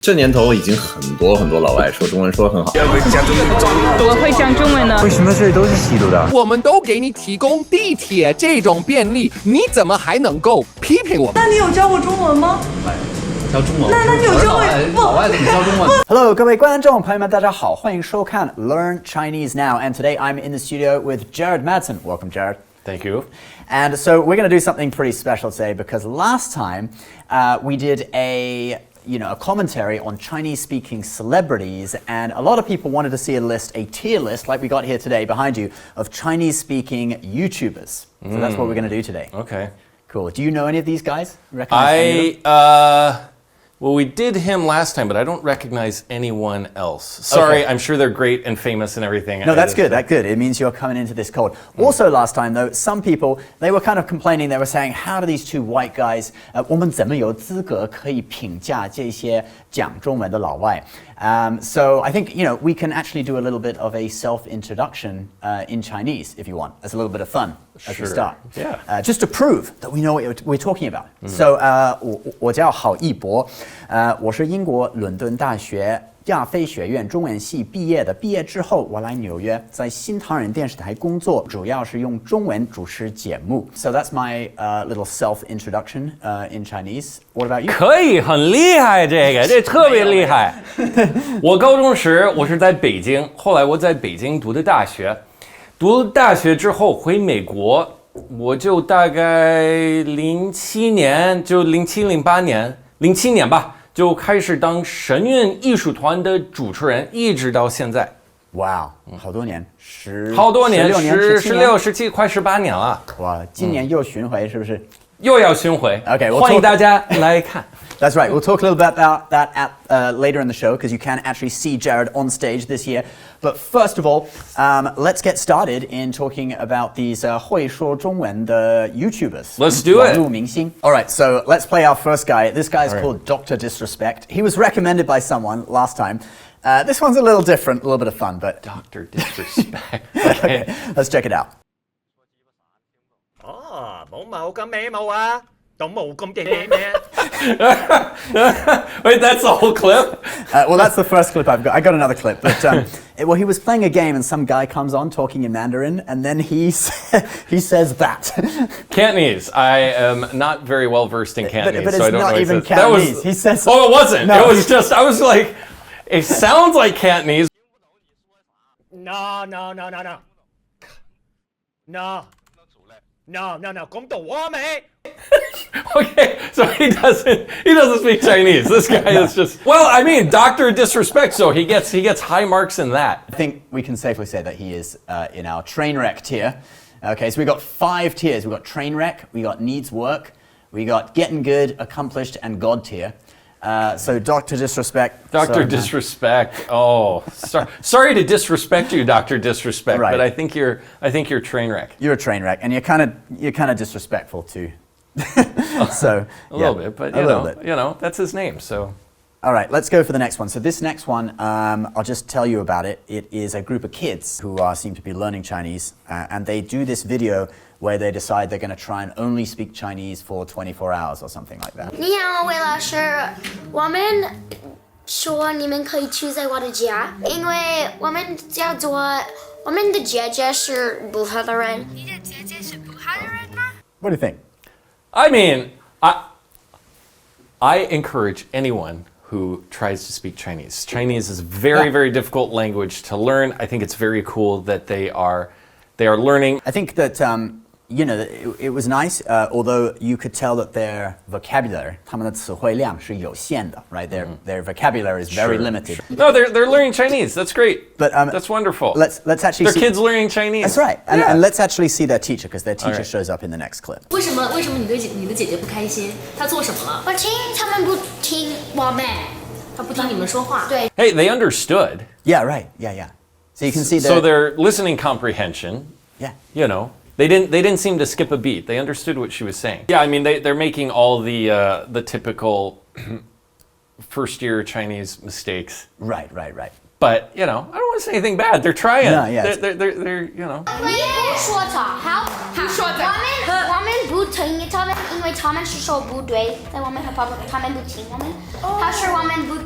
这年头已经很多老外说中文说得很好。我会讲中文呢。为什么这里都是吸毒的？我们都给你提供地铁这种便利，你怎么还能够批评我们？那你有教过中文吗？教中文？那你有教过老外怎么教中文 Hello， 各位观众朋友们，大家好，欢迎收看 Learn Chinese Now. And today I'm in the studio with Jared Madsen. Welcome, Jared. Thank you. And so we're going to do something pretty special today because last time we did a commentary on Chinese-speaking celebrities, and a lot of people wanted to see a tier list, like we got here today behind you, of Chinese-speaking YouTubers. So that's what we're going to do today. Okay. Cool. Do you know any of these guys? Well, we did him last time, but I don't recognize anyone else. Sorry, Okay. I'm sure they're great and famous and everything. No, that's good. That's good. It means you're coming into this cold. Also, last time though, some people they were kind of complaining. They were saying, "How do these two white guys? 我们怎么有资格可以评价这些讲中文的老外?" So I think we can actually do a little bit of a self-introduction in Chinese if you want. It's a little bit of fun as we start. Yeah. Just to prove that we know what we're talking about. So 我叫郝一博，我是英国伦敦大学亚非学院中文系毕业的。毕业之后，我来纽约，在新唐人电视台工作，主要是用中文主持节目。So that's my little self-introduction in Chinese. What about you? 可以，很厉害，这特别厉害。我高中时我是在北京，后来我在北京读的大学，读了大学之后回美国，我就大概07年，就07、08年，07年吧。就开始当神韵艺术团的主持人，一直到现在。哇，好多年，16年，16、17，快18年了。哇，今年又巡回是不是？又要巡回。Okay, 欢迎大家来看。That's right. We'll talk a little bit about that later in the show because you can actually see Jared on stage this year. But first of all, let's get started in talking about these 会说中文的 YouTubers. Let's do it. 网络明星. All right, so let's play our first guy. This guy's called Dr. Disrespect. He was recommended by someone last time. This one's a little different, a little bit of fun, but Dr. Disrespect. Okay, let's check it out. 冇毛咁美冇啊，懂毛咁嘅嘢咩？ Wait, that's the whole clip? Well, that's the first clip I've got. I got another clip, but well, he was playing a game, and some guy comes on talking in Mandarin, and then he says that. Cantonese. I am not very well versed in Cantonese, but it's so I don't not know. even Cantonese. Cantonese. He says. Oh, it wasn't. No. It was just. I was like, it sounds like Cantonese. No. No, 咁讀啊未？ Okay, so he doesn't speak Chinese. This guy is just. Well, I mean, Dr. Disrespect. So he gets high marks in that. I think we can safely say that he is in our train wreck tier. Okay, so we got 5 tiers. We got train wreck, we got needs work, we got getting good, accomplished, and God tier. So Dr. Disrespect. Dr. Disrespect. Oh, sorry to disrespect you, Dr. Disrespect, Right. but I think you're train wreck. You're a train wreck, and you're kind of disrespectful too. So A little bit, but you know, that's his name. So. All right, let's go for the next one. So this next one, I'll just tell you about it. It is a group of kids who seem to be learning Chinese, and they do this video where they decide they're going to try and only speak Chinese for 24 hours or something like that. 你好，魏老师，我们说你们可以住在我的家，因为我们叫做我们的姐姐是不好的人。你的姐姐是不好的人吗？ What do you think? I mean, I encourage anyone who tries to speak Chinese. Chinese is a very difficult language to learn. I think it's very cool that they are learning. I think that it was nice, although you could tell that their vocabulary, 他们的词汇量是有限的, right? Their vocabulary is very limited. No, they're learning Chinese. That's great. But that's wonderful. Let's actually Their see. kids learning Chinese. That's right. And let's actually see their teacher because their teacher shows up in the next clip. 为什么你对你的姐姐不开心？她做什么了？我听他们不听我们，她不听你们说话。对。 Hey, they understood. Yeah, right. Yeah. So you can see So their listening comprehension. Yeah. You know. They didn't seem to skip a beat. They understood what she was saying. Yeah, I mean they're making all the typical first year Chinese mistakes. Right. But I don't want to say anything bad. They're trying. No, yeah. They're 你不说他，好，说他我们不听他们，因为他们是说不对，但我们和爸爸他们不听我们，他说我们不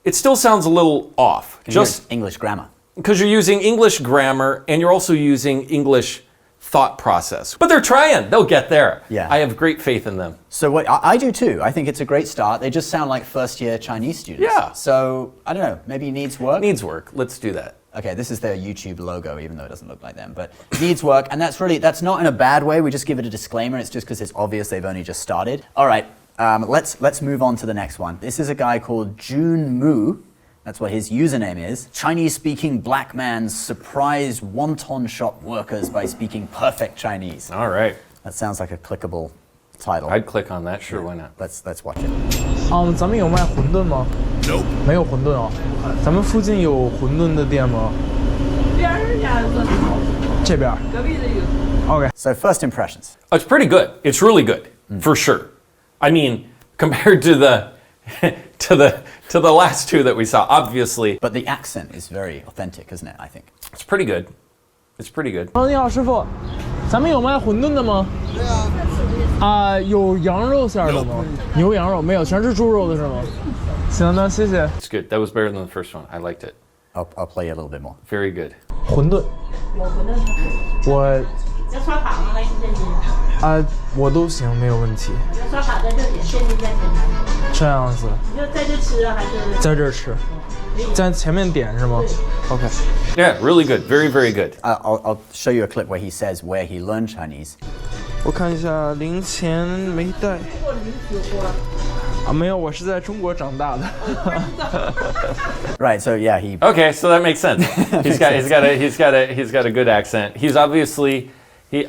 It still sounds a little off. Just English grammar. because you're using English grammar and you're also using English thought process. But they're trying. They'll get there. Yeah. I have great faith in them. So what I do too. I think it's a great start. They just sound like first-year Chinese students. Yeah. So I don't know. Maybe it needs work. Needs work. Let's do that. Okay, this is their YouTube logo, even though it doesn't look like them, but needs work, and that's not in a bad way. We just give it a disclaimer. It's just because it's obvious they've only just started. All right, let's move on to the next one. This is a guy called Jun Moo. That's what his username is. Chinese-speaking black man surprised wonton shop workers by speaking perfect Chinese. All right. That sounds like a clickable title. I'd click on that. Sure, why not? Let's watch it. 咱们有卖馄饨吗？ Nope. 没有馄饨哦。咱们附近有馄饨的店吗？这边。隔壁的有。Okay. So first impressions. Oh, it's pretty good. It's really good, for sure. I mean, compared to the to the last two that we saw, obviously. But the accent is very authentic, isn't it? I think. It's pretty good. It's pretty good. 你好，师傅，咱们有卖馄饨的吗？对啊。有羊肉馅的吗？牛羊肉没有，全是猪肉的是吗？行，那谢谢。 It's good. That was better than the first one. I liked it. I'll play you a little bit more. Very good. 馄饨。我。要刷卡吗？还是现金？我都行，没有问题。要刷卡在这里，现金在前面。这样子。你就在这吃还是？在这吃。在前面点是吗 ？OK. Yeah, really good. Very, very good. I'll show you a clip where he says where he learned Chinese. 我看一下，零钱没带。没有，我是在中国长大的。Right. So yeah, he. Okay, so that makes sense. He's got a good accent. He's obviously it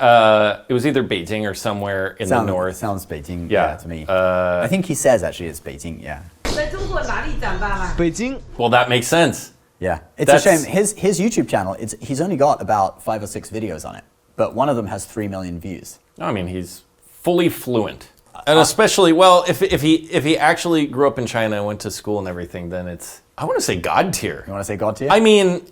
was either Beijing or somewhere in the north. Sounds Beijing. Yeah. To me. I think he says actually it's Beijing. Yeah. 在中国哪里长大的？北京。Well, that makes sense. Yeah. It's a shame. His YouTube channel. He's only got about 5 or 6 videos on it, but one of them has 3 million views. I mean, he's fully fluent. And especially, well, if he actually grew up in China and went to school and everything, then it's, I want to say God tier. You want to say God tier? I mean,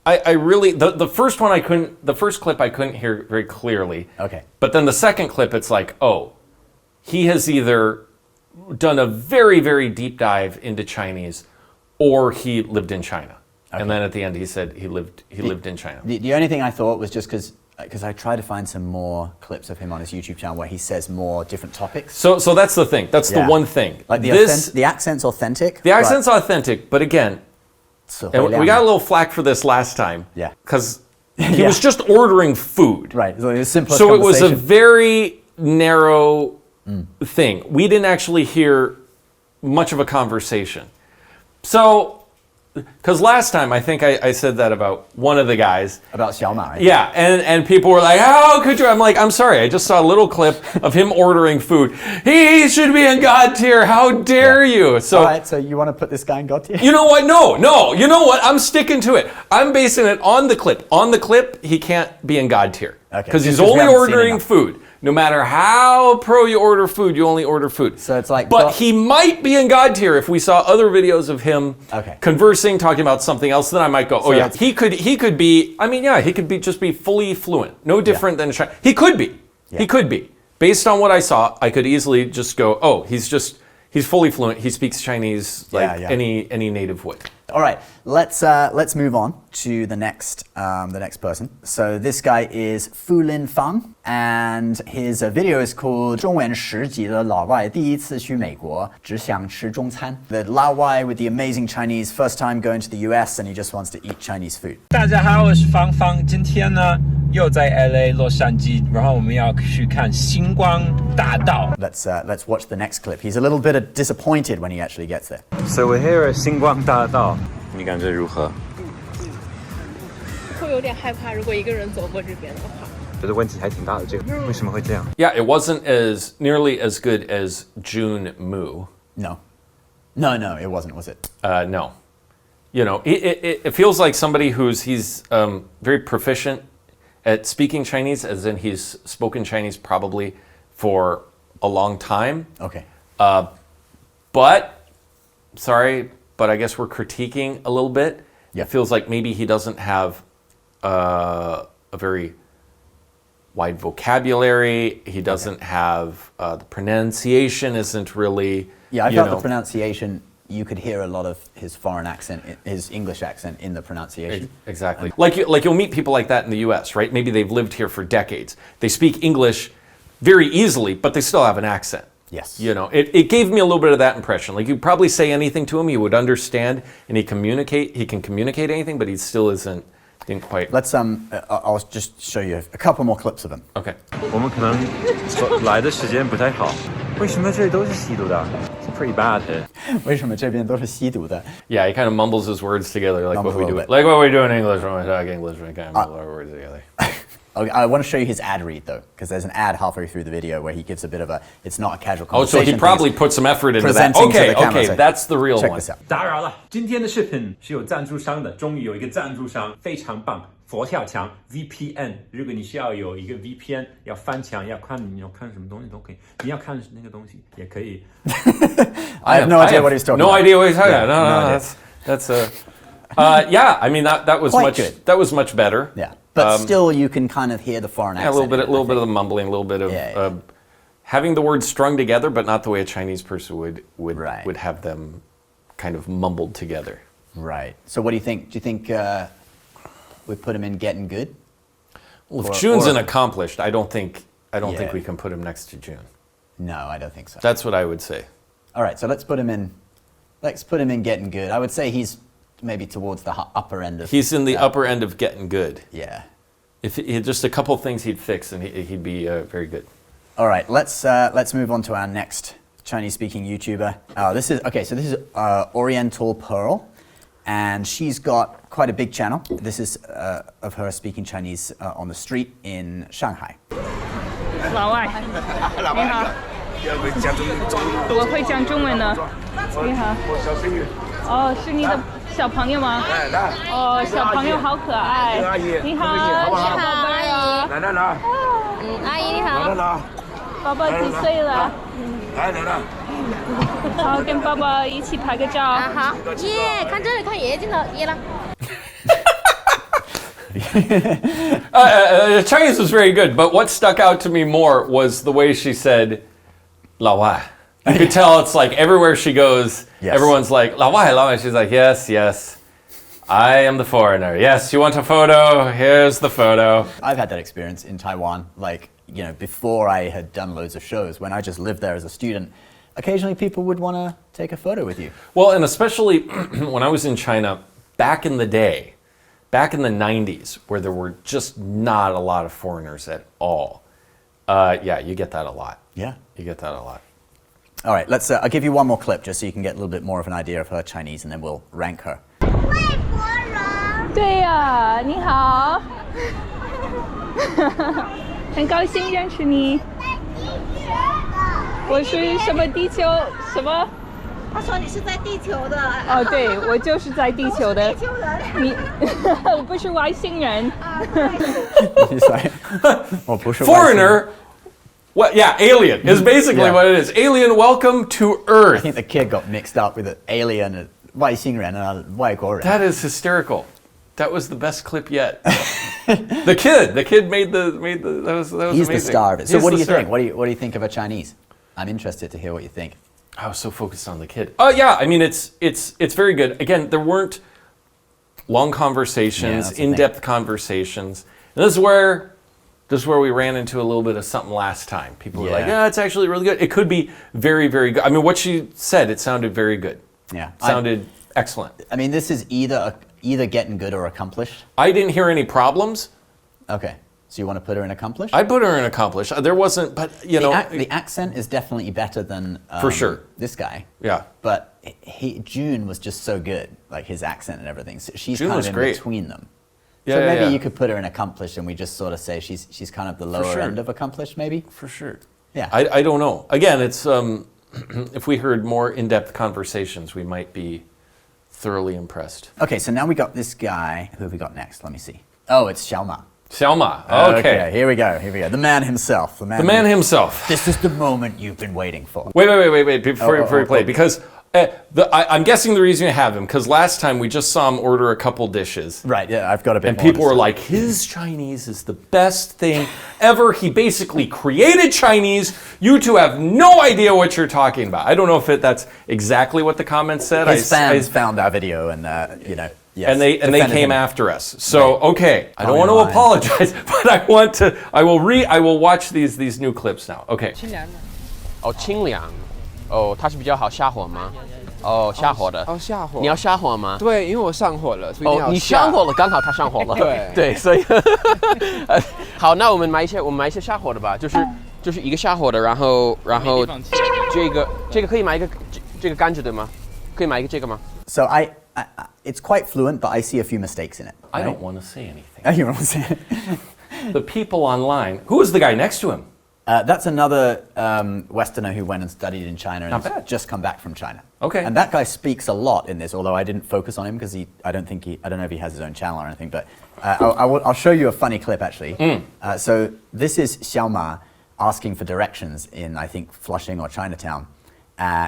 I really, the first one the first clip I couldn't hear very clearly. Okay. But then the second clip, it's like, oh, he has either done a very, very deep dive into Chinese or he lived in China. Okay. And then at the end he said he lived in China. The only thing I thought was just because I tried to find some more clips of him on his YouTube channel where he says more different topics. So that's the thing. That's the one thing. Like the accent's authentic. The accent's authentic, but again, and we got a little flack for this last time. Yeah. Because he was just ordering food. Right. So it was simplest So it was a very narrow thing. We didn't actually hear much of a conversation. So, because last time I think I said that about one of the guys. About Xiaomanyc. Yeah, and people were like, how could you? I'm like, I'm sorry, I just saw a little clip of him ordering food. He should be in God tier. How dare you? So, all right, so you want to put this guy in God tier? You know what? No. You know what? I'm sticking to it. I'm basing it on the clip. On the clip, he can't be in God tier. Okay. Because he's only ordering food. No matter how pro you order food, you only order food. So it's like, but he might be in God tier if we saw other videos of him conversing, talking about something else. Then I might go, oh yeah, he could be. I mean, yeah, he could be just be fully fluent, no different than China. He could be. Yeah. He could be. Based on what I saw, I could easily just go, oh, he's fully fluent. He speaks Chinese like any native would. All right, let's move on to the next person. So this guy is Fulinfang, and his video is called 中文10级的老外第一次去美国只想吃中餐. The Lao Wai with the amazing Chinese, first time going to the US, and he just wants to eat Chinese food. 大家好，我是芳芳，今天呢又在 LA 洛杉矶，然后我们要去看星光大道。Let's watch the next clip. He's a little bit disappointed when he actually gets there. So we're here at 星光大道。你感觉如何？会有点害怕，如果一个人走过这边的话。觉得问题还挺大的，这个为什么会这样 Yeah, it wasn't nearly as good as Jun Moo. No, it wasn't, was it? No. You know, it feels like somebody he's very proficient at speaking Chinese, as in he's spoken Chinese probably for a long time. Okay. But, sorry, but I guess we're critiquing a little bit. Yeah. It feels like maybe he doesn't have a very wide vocabulary. He doesn't have the pronunciation isn't really. Yeah, I felt the pronunciation you could hear a lot of his foreign accent, his English accent in the pronunciation. Exactly. Like you'll meet people like that in the U.S., right? Maybe they've lived here for decades. They speak English very easily, but they still have an accent. Yes. You know, it gave me a little bit of that impression. Like you probably say anything to him, he would understand, and he can communicate anything, but he still didn't quite. Let's I'll just show you a couple more clips of him. Okay. 我们可能来的时间不太好。为什么这里都是吸毒的？ It's pretty bad here. 为什么这边都是吸毒的？ Yeah, he kind of mumbles his words together, like Mumbles what we a do. little bit. Like what we do in English when we talk English, we kind of mumble our words together. Okay, I want to show you his ad read though, because there's an ad halfway through the video where he gives a bit of it's not a casual Oh, so conversation. he probably put some effort into that. Presenting to Okay, the camera, okay, so that's the real check one. this out. 打扰了，今天的视频是有赞助商的，终于有一个赞助商，非常棒，佛跳墙 VPN。如果你需要有一个 VPN，要翻墙，你要看什么东西都可以，你要看那个东西也可以。I have no idea what he's talking about. No idea what he's talking about. Yeah, No, that's yeah. I mean that was Quite much good. that was much better. Yeah, but still you can kind of hear the foreign Yeah, accent. a little bit of the mumbling, a little bit of having the words strung together, but not the way a Chinese person would have them kind of mumbled together. Right. So what do you think? Do you think we put him in getting good? Well, if Jun's an accomplished, I don't think we can put him next to Jun. No, I don't think so. That's what I would say. All right, so let's put him in. Let's put him in getting good. I would say he's maybe towards the upper end of. He's in the upper end of getting good. Yeah. If he had just a couple things he'd fix, and he'd be very good. All right, let's move on to our next Chinese-speaking YouTuber. This is Oriental Pearl, and she's got quite a big channel. This is of her speaking Chinese on the street in Shanghai. 老外，你好，我会讲中文的。你好，哦，是你的小朋友吗？哦，小朋友好可爱。你好，小宝贝啊。来。阿姨你好。宝宝几岁了？来。好，跟爸爸一起拍个照。好，耶，看这里，看爷爷镜头，耶了。Chinese was very good, but what stuck out to me more was the way she said, 老外. You could tell it's like everywhere she goes, everyone's like, 老外, 老外. She's like, yes, I am the foreigner. Yes, you want a photo? Here's the photo. I've had that experience in Taiwan, like, you know, before I had done loads of shows, when I just lived there as a student, occasionally people would want to take a photo with you. Well, and especially when I was in China, back in the day, back in the 90s, where there were just not a lot of foreigners at all. Yeah, you get that a lot. Yeah. You get that a lot. All right, I'll give you one more clip just so you can get a little bit more of an idea of her Chinese, and then we'll rank her. 对呀，你好，很高兴认识你。我是什么地球什么？他说你是在地球的。哦，对，我就是在地球的。你我不是外星人。我不是 Foreigner. Well, yeah, alien is basically what it is. Alien, welcome to Earth. I think the kid got mixed up with an alien and 外星人 and 外国人. That is hysterical. That was the best clip yet. the kid made the that was He's amazing. the star of it. So He's what do the you star. think? What do you think of a Chinese? I'm interested to hear what you think. I was so focused on the kid. Oh yeah, I mean it's very good. Again, there weren't long conversations, in-depth conversations. And this is where we ran into a little bit of something last time. People were like, "Yeah, it's actually really good." It could be very, very good. I mean, what she said, it sounded very good. Yeah, sounded excellent. I mean, this is either getting good or accomplished. I didn't hear any problems. Okay. So you want to put her in accomplished? I'd put her in accomplished. There wasn't, but you know, the accent is definitely better than for sure this guy. Yeah, but Jun was just so good, like his accent and everything. So she's Jun kind was of in great. between them. Yeah, so maybe yeah. you could put her in accomplished, and we just sort of say she's kind of the lower end of accomplished, maybe. For sure. Yeah. I don't know. Again, it's if we heard more in-depth conversations, we might be thoroughly impressed. Okay, so now we got this guy. Who have we got next? Let me see. Oh, it's Xiaomanyc. Xiaomanyc. Okay. Here we go. The man himself. The man himself. This is the moment you've been waiting for. Wait. Before you play, because I'm guessing the reason you have him, because last time we just saw him order a couple dishes. Right, yeah, I've got a bit and more. And people were like, his Chinese is the best thing ever. He basically created Chinese. You two have no idea what you're talking about. I don't know if that's exactly what the comments said. His fans found our video and, yes, and they came after us. So, okay, I don't want to apologize, but I will watch these new clips now. Okay. 哦，清凉。哦，它是比较好下火吗？哦，下火的。哦，下火。你要下火吗？对，因为我上火了，所以一定要下。你上火了，刚好它上火了。对，所以好，那我们买一些下火的吧，就是一个下火的，然后这个可以买一个这个甘蔗对吗？可以买一个这个吗 ？So it's quite fluent, but I see a few mistakes in it. I don't want to say anything. Oh, you don't want to say it? The people online. Who is the guy next to him? That's another Westerner who went and studied in China and has just come back from China. Okay. And that guy speaks a lot in this, although I didn't focus on him because I don't know if he has his own channel or anything, but I'll show you a funny clip actually. So this is Xiaomanyc asking for directions in, I think, Flushing or Chinatown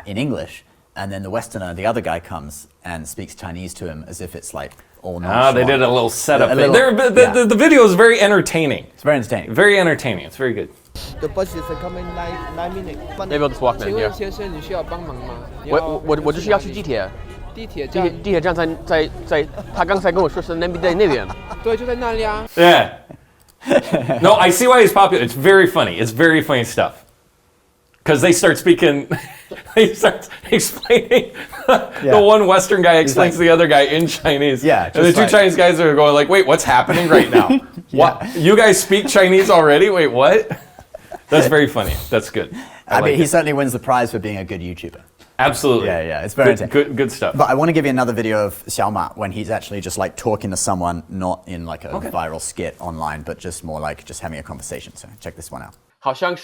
in English. And then the Westerner, the other guy, comes and speaks Chinese to him as if it's like all nonchalant. They did a little setup. The video is very entertaining. It's very entertaining. Very entertaining. It's very good. The bus is coming 9 minutes. Maybe I'll just walk then. 请问先生，你需要帮忙吗？我就是要去地铁。地铁站在他刚才跟我说是那边。对，就在那里啊。Yeah. No, I see why he's popular. It's very funny. It's very funny stuff. Because they start speaking, they start explaining. The one Western guy explains to the other guy in Chinese. Yeah. And the two Chinese guys are going like, wait, what's happening right now? What? You guys speak Chinese already? Wait, what? That's very funny. That's good. I mean, he certainly wins the prize for being a good YouTuber. Absolutely. Yeah, it's very good stuff. But I want to give you another video of Xiaomanyc when he's actually just like talking to someone, not in like a viral skit online, but just more like just having a conversation. So check this one out. 好像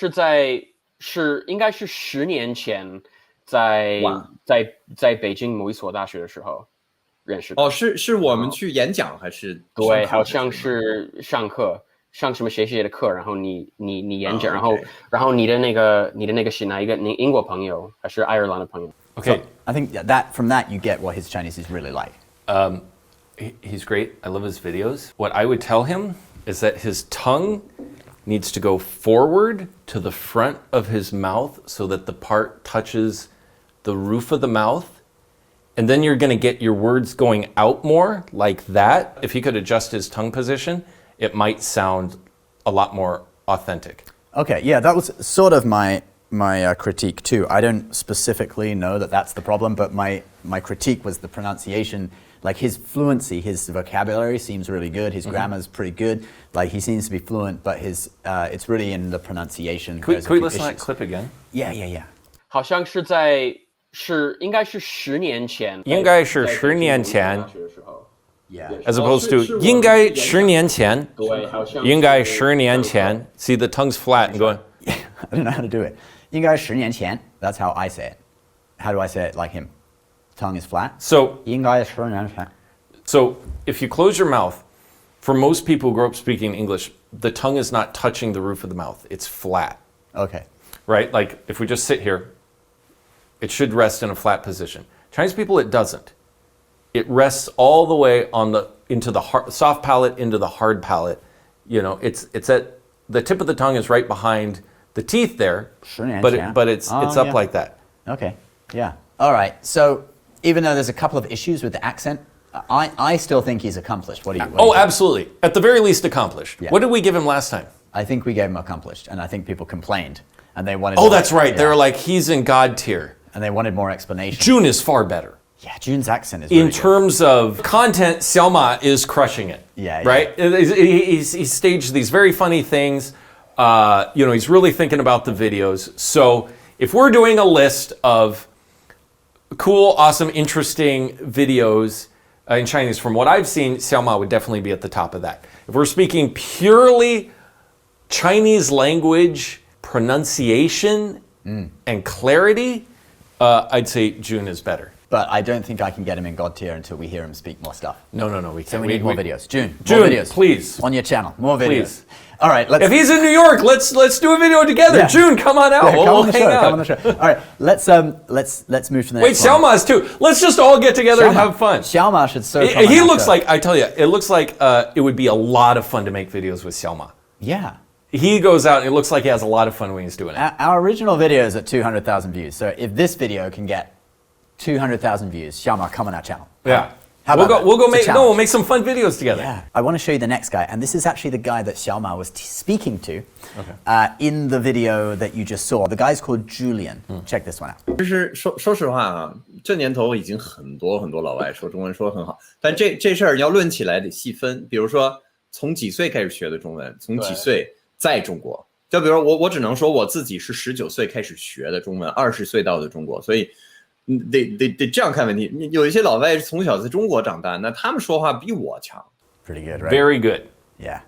应该是10年前在北京某一所大学的时候认识的。哦，是我们去演讲还是？对，好像是上课。上什么谁的课，然后你演讲，然后你的那个是哪一个？你英国朋友还是爱尔兰的朋友 Okay. So I think from that you get what his Chinese is really like. He's great. I love his videos. What I would tell him is that his tongue needs to go forward to the front of his mouth so that the part touches the roof of the mouth. And then you're going to get your words going out more like that. If he could adjust his tongue position, it might sound a lot more authentic. Okay, yeah, that was sort of my critique too. I don't specifically know that that's the problem, but my critique was the pronunciation. Like his fluency, his vocabulary seems really good. His grammar's pretty good. Like he seems to be fluent, but it's really in the pronunciation. Can we listen to that clip again? Yeah. 好像应该是10年前。应该是10年前。Yeah. As opposed to 应该10年前。应该10年前。See, the tongue's flat and going. I don't know how to do it. 应该10年前. That's how I say it. How do I say it like him? Tongue is flat. So 应该10年前. So if you close your mouth, for most people who grow up speaking English, the tongue is not touching the roof of the mouth. It's flat. Okay. Right? Like if we just sit here, it should rest in a flat position. Chinese people, it doesn't. It rests all the way into the soft palate, into the hard palate. You know, it's at the tip of the tongue is right behind the teeth there, but it's up like that. Okay. Yeah. All right. So even though there's a couple of issues with the accent, I still think he's accomplished. What do you Absolutely. At the very least, accomplished. Yeah. What did we give him last time? I think we gave him accomplished, and I think people complained, and they wanted. Oh, that's right. Yeah. They were like, he's in God tier. And they wanted more explanation. Jun is far better. Yeah, Jun's accent is really in terms of content, Xiaomanyc is crushing it. Yeah. Right? He's staged these very funny things. He's really thinking about the videos. So if we're doing a list of cool, awesome, interesting videos in Chinese, from what I've seen, Xiaomanyc would definitely be at the top of that. If we're speaking purely Chinese language, pronunciation, and clarity, I'd say Jun is better. But I don't think I can get him in God tier until we hear him speak more stuff. No, we can't. So we need more videos. June, more videos. Please. On your channel, more videos. Please. All right, if he's in New York, let's do a video together. Yeah. June, come on out. Yeah, we'll hang out. Come on the show. All right, let's move to the next one. Wait, Xiaomanyc too. Let's just all get together and have fun. Xiaomanyc should so. He looks like, I tell you, it looks like it would be a lot of fun to make videos with Xiaomanyc. Yeah. He goes out and it looks like he has a lot of fun when he's doing it. Our original video is at 200,000 views. So if this video can get 200,000 views, Xiaomanyc, come on our channel. Yeah. We'll make some fun videos together. Yeah. I want to show you the next guy, and this is actually the guy that Xiaomanyc was speaking to in the video that you just saw. The guy's called Julien. Check this one out. 就是说实话啊，这年头已经很多老外说中文说得很好，但这事儿要论起来得细分。比如说从几岁开始学的中文，从几岁在中国，就比如我只能说我自己是19岁开始学的中文，20岁到的中国，所以。得这样看问题。有一些老外从小在中国长大，那他们说话比我强。Pretty good, right? Very good. Yeah.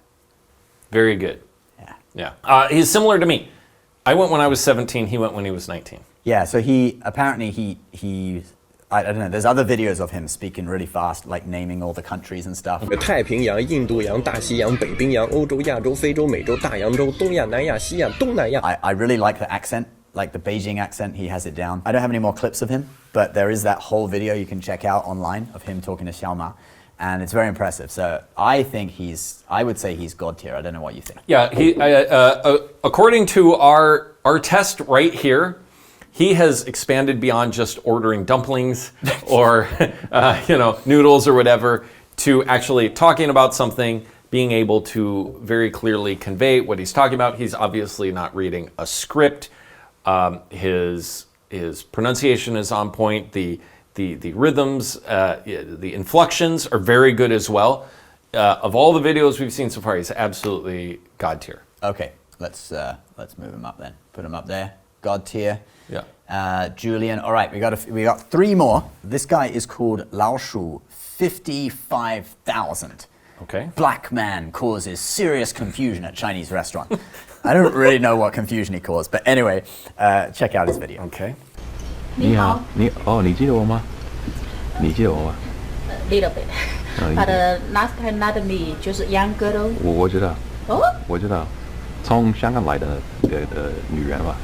Very good. Yeah. He's similar to me. I went when I was 17. He went when he was 19. Yeah. So apparently he I don't know. There's other videos of him speaking really fast, like naming all the countries and stuff. 太平洋、印度洋、大西洋、北冰洋、欧洲、亚洲、非洲、美洲、大洋洲、东亚、南亚、西亚、东南亚。I really like the accent. Like the Beijing accent, he has it down. I don't have any more clips of him, but there is that whole video you can check out online of him talking to Xiaomanyc, and it's very impressive. So I would say he's God tier. I don't know what you think. Yeah, according to our test right here, he has expanded beyond just ordering dumplings or noodles or whatever to actually talking about something, being able to very clearly convey what he's talking about. He's obviously not reading a script. His pronunciation is on point. The rhythms, the inflections are very good as well. Of all the videos we've seen so far, he's absolutely God tier. Okay, let's move him up then. Put him up there. God tier. Yeah. Julien. All right, we got 3 more. This guy is called Lao Shu 55,000. Okay. Black man causes serious confusion at Chinese restaurant. I don't really know what confusion he caused, but anyway, check out his video. Okay. 你好，你记得我吗？你记得我吗 ？Little bit. But last time not me, 就是 young girl. 我知道。哦。我知道，从香港来的女人吧。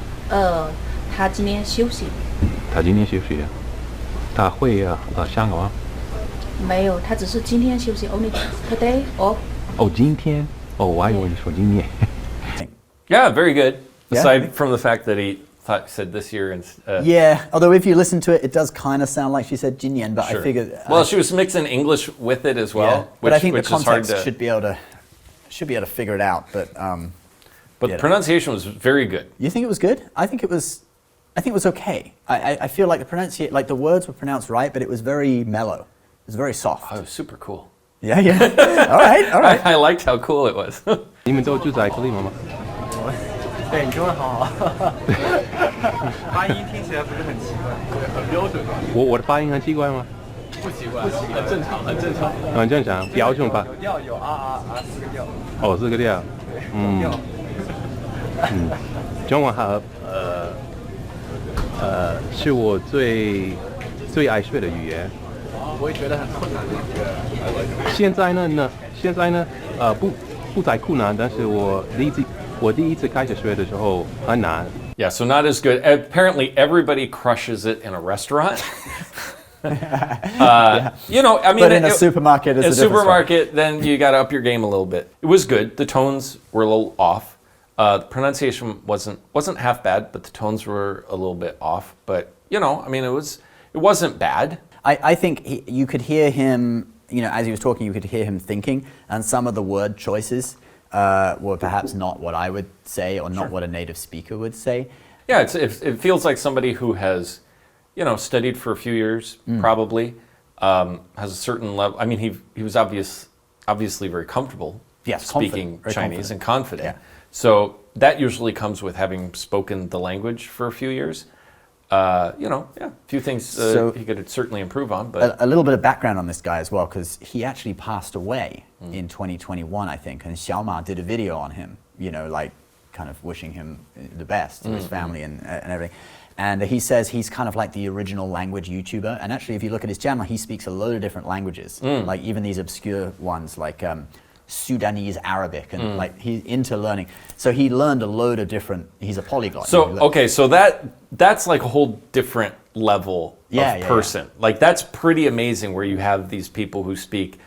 她今天休息。她今天休息，她会香港吗？没有，她只是今天休息 ，only today off. 哦，今天？哦，我还以为你说今年。Yeah, very good. Yeah. Aside from the fact that he said this year and yeah, although if you listen to it, it does kind of sound like she said Jinyan, but sure. I figured. Well, she was mixing English with it as well. Yeah, but I think the context to, should be able to figure it out. But the pronunciation was very good. You think it was good? I think it was okay. I feel like the words were pronounced right, but it was very mellow. It was very soft. Oh, it was super cool. Yeah. all right. I liked how cool it was. 你们都住在克里吗？对，你中文好好。发音听起来不是很奇怪，很标准。我的发音很奇怪吗？不奇怪，很正常，很正常。很正常，标准吧。有调有啊4个调。哦，4个调。中文好，是我最爱学的语言。我也觉得很困难的一个。现在呢，不再困难，但是我第一次开始学的时候很难。Yeah, so not as good. Apparently, everybody crushes it in a restaurant. But in a supermarket, it's a supermarket, then you got to up your game a little bit. It was good. The tones were a little off. The pronunciation wasn't half bad, but the tones were a little bit off. But it wasn't bad. I think you could hear him. As he was talking, you could hear him thinking, and some of the word choices were perhaps not what I would say, or not what a native speaker would say. Yeah, it feels like somebody who has, studied for a few years, probably, has a certain level. I mean, he was obviously very comcomfortable speaking Chinese and confident. Yeah. So that usually comes with having spoken the language for a few years. A few things he could certainly improve on. But a little bit of background on this guy as well, because he actually passed away in 2021, I think, and Xiaomanyc did a video on him, kind of wishing him the best to his family and everything. And he says he's kind of like the original language YouTuber. And actually, if you look at his channel, he speaks a load of different languages, like even these obscure ones like Sudanese Arabic, and like he's into learning. So he learned a load of different, he's a polyglot. So, okay, so that's like a whole different level of person. Like that's pretty amazing where you have these people who speak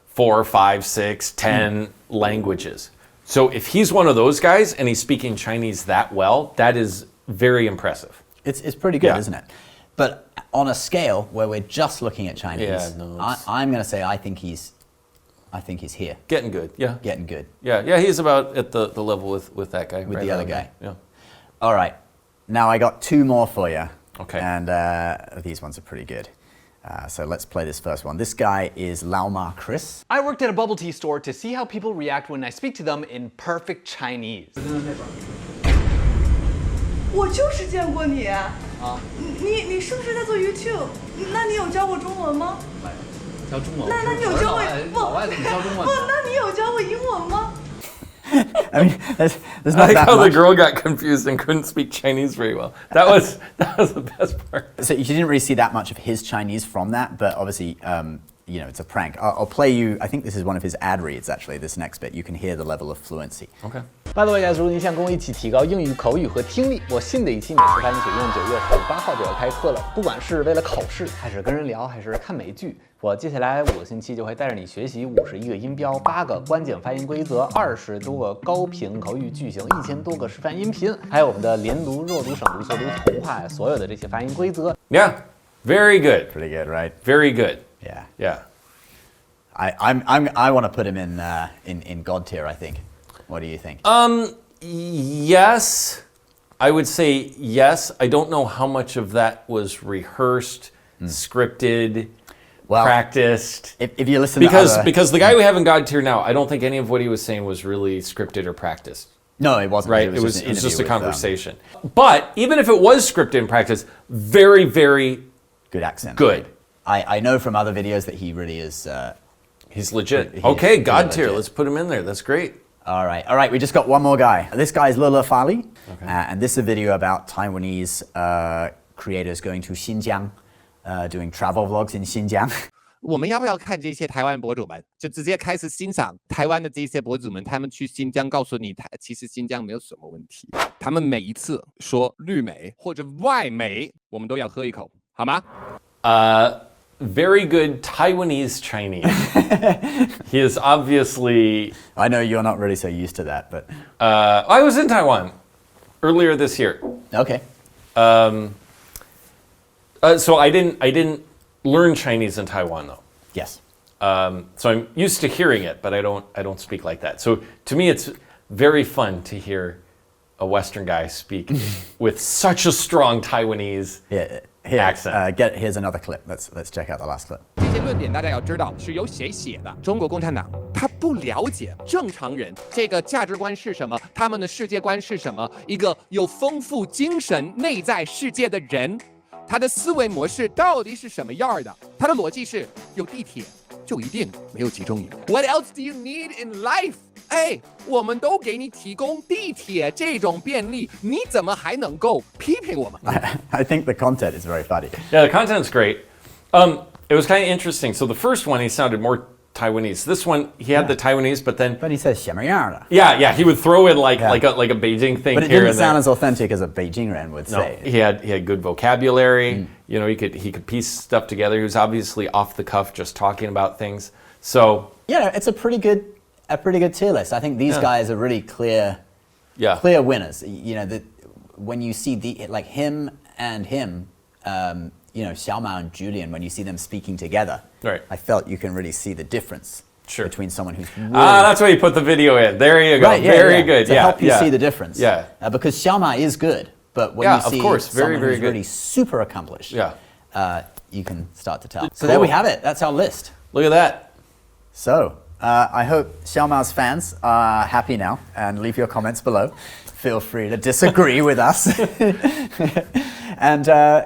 4, 5, 6, 10 languages. So if he's one of those guys and he's speaking Chinese that well, that is very impressive. It's pretty good, isn't it? But on a scale where we're just looking at Chinese, I'm going to say I think he's here. Getting good, yeah. Getting good. Yeah, he's about at the level with that guy. With right the other there. guy. Yeah. All right. Now I got 2 more for you. Okay. And these ones are pretty good. So let's play this first one. This guy is Laoma Chris. I worked at a bubble tea store to see how people react when I speak to them in perfect Chinese. 我就是见过你啊！你是不是在做 YouTube？ 那你有教过中文吗？教中文？那你有教过老外怎么教中文？不，那你有教过英文吗？ I mean, there's I not like that how much. the girl got confused and couldn't speak Chinese very well. That was the best part. So you didn't really see that much of his Chinese from that, but obviously, you know, it's a prank. I'll play you, I think this is one of his ad reads actually, this next bit. You can hear the level of fluency. Okay. By the way, guys， 如果您想跟我一起提高英语口语和听力，我新的一期美食发音学院9月18号就要开课了。不管是为了考试，还是跟人聊，还是看美剧，我接下来5个星期就会带着你学习51个音标、8个关键发音规则、20多个高频口语句型、1000多个示范音频，还有我们的连读、弱读、省读、修读、同化所有的这些发音规则。Yeah, very good. Pretty good, right? Very good. Yeah. I want to put him in God tier, I think. What do you think? Yes. I would say yes. I don't know how much of that was rehearsed, scripted, practiced. If you listen because the guy we have in God tier now, I don't think any of what he was saying was really scripted or practiced. No, it wasn't. Right? It was just a conversation. But even if it was scripted and practiced, very, very good accent. Good. I know from other videos that he really is. He's legit. Okay, God tier. Let's put him in there. That's great. All right. We just got one more guy. This guy is Lele Farley, and this is a video about Taiwanese creators going to Xinjiang, doing travel vlogs in Xinjiang. 我们要不要看这些台湾博主们，就直接开始欣赏台湾的这些博主们，他们去新疆告诉你，其实新疆没有什么问题。他们每一次说绿媒或者外媒，我们都要喝一口，好吗？Very good Taiwanese Chinese. He is obviously. I know you're not really so used to that, but. I was in Taiwan earlier this year. Okay. So I didn't learn Chinese in Taiwan though. Yes. So I'm used to hearing it, but I don't speak like that. So to me, it's very fun to hear a Western guy speak with such a strong Taiwanese accent. Here's another clip. Let's check out the last clip. 这些论点大家要知道是由谁写的？中国共产党他不了解正常人这个价值观是什么，他们的世界观是什么。一个有丰富精神内在世界的人，他的思维模式到底是什么样的？他的逻辑是有地铁就一定没有集中营。What else do you need in life？ 哎，我们都给你提供地铁这种便利，你怎么还能够批评我们 I think the content is very funny. Yeah, the content's great. It was kind of interesting. So the first one, he sounded more Taiwanese. This one, he had the Taiwanese, but he says 什么样的? Yeah, he would throw in like a Beijing thing. But it here didn't and sound there. as authentic as a Beijing ren would say. He had good vocabulary. You know, he could piece stuff together. He was obviously off the cuff, just talking about things. So it's a pretty good tier list. I think these guys are really clear winners. You know, that when you see him and him, you know, Xiaomanyc and Julien, when you see them speaking together, I felt you can really see the difference between someone who's really that's why you put the video in. There you go. Right, very good. To help you see the difference. Yeah. Because Xiaomanyc is good, but when you see of course, someone very who's good. really super accomplished, you can start to tell. So Cool. there we have it. That's our list. Look at that. So I hope Xiaomanyc's fans are happy now, and leave your comments below. Feel free to disagree with us. And I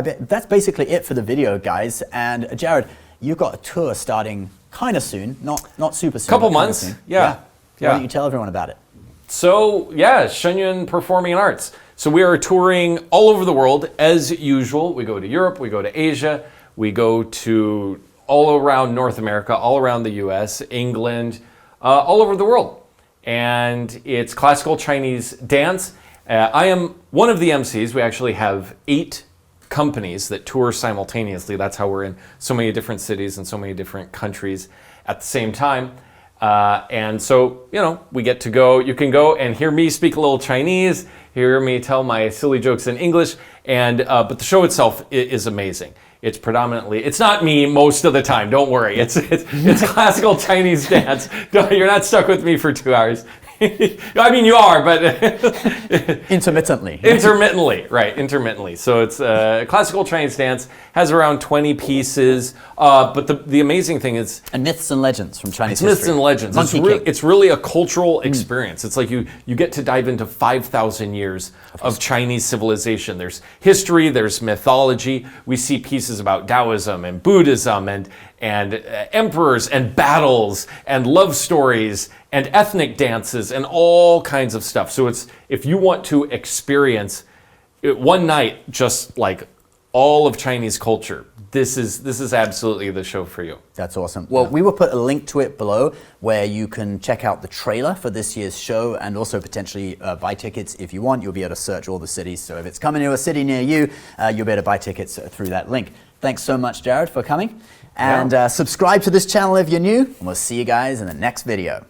bet that's basically it for the video, guys. And Jared, you've got a tour starting kind of soon, not super soon. Couple but kinda months, soon. yeah. Why don't you tell everyone about it? So, Shenyun Performing Arts. So we are touring all over the world as usual. We go to Europe, we go to Asia, we go to all around North America, all around the US, England, all over the world. And it's classical Chinese dance. I am one of the MCs. We actually have 8 companies that tour simultaneously. That's how we're in so many different cities and so many different countries at the same time. And so, you know, we get to go, you can go and hear me speak a little Chinese, hear me tell my silly jokes in English, and but the show itself is amazing. It's predominantly, it's not me most of the time, don't worry. It's classical Chinese dance. You're not stuck with me for 2 hours. I mean, you are, but intermittently. Intermittently, right? Intermittently. So it's classical Chinese dance, has around 20 pieces. But the amazing thing is, and myths and legends from Chinese history. Myths and legends. It's really a cultural experience. It's like you get to dive into 5,000 years of Chinese civilization. There's history. There's mythology. We see pieces about Taoism and Buddhism and emperors and battles and love stories and ethnic dances and all kinds of stuff. So it's, if you want to experience it one night, just like all of Chinese culture, this is absolutely the show for you. That's awesome. Well, we will put a link to it below where you can check out the trailer for this year's show and also potentially buy tickets if you want. You'll be able to search all the cities. So if it's coming to a city near you, you'll be able to buy tickets through that link. Thanks so much, Jared, for coming. And subscribe to this channel if you're new. And we'll see you guys in the next video.